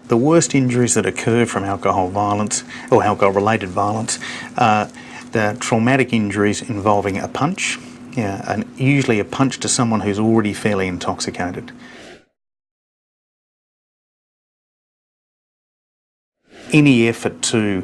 The worst injuries that occur from alcohol violence or alcohol-related violence are the traumatic injuries involving a punch, and usually a punch to someone who's already fairly intoxicated. Any effort to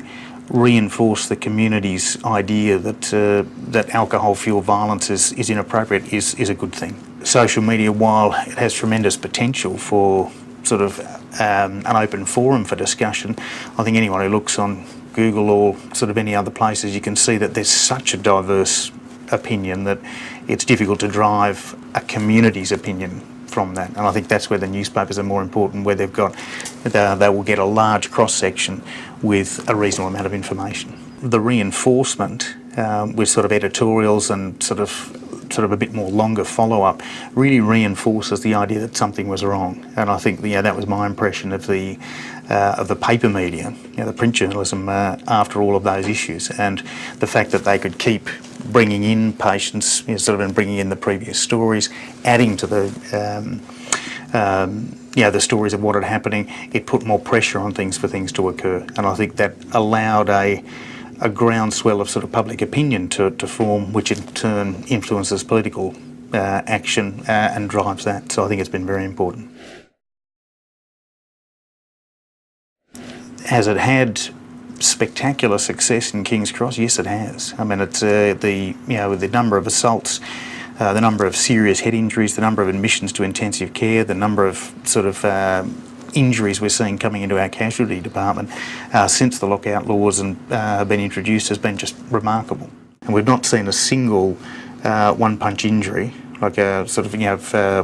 reinforce the community's idea that alcohol-fueled violence is inappropriate is a good thing. Social media, while it has tremendous potential for sort of an open forum for discussion, I think anyone who looks on Google or sort of any other places, you can see that there's such a diverse opinion that it's difficult to drive a community's opinion from that. And I think that's where the newspapers are more important, where they've got, they will get a large cross-section with a reasonable amount of information. The reinforcement with sort of editorials and sort of a bit more longer follow-up really reinforces the idea that something was wrong. And I think that was my impression of the paper media, the print journalism after all of those issues, and the fact that they could keep bringing in patients, and bringing in the previous stories, adding to the stories of what had happening. It put more pressure on things for things to occur, and I think that allowed a groundswell of sort of public opinion to form, which in turn influences political action and drives that. So I think it's been very important. Has it had spectacular success in King's Cross? Yes, it has. I mean, it's the number of assaults, the number of serious head injuries, the number of admissions to intensive care, the number of sort of injuries we're seeing coming into our casualty department since the lockout laws have been introduced has been just remarkable. And we've not seen a single one-punch injury, like a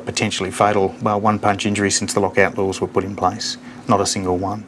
potentially fatal one-punch injury since the lockout laws were put in place. Not a single one.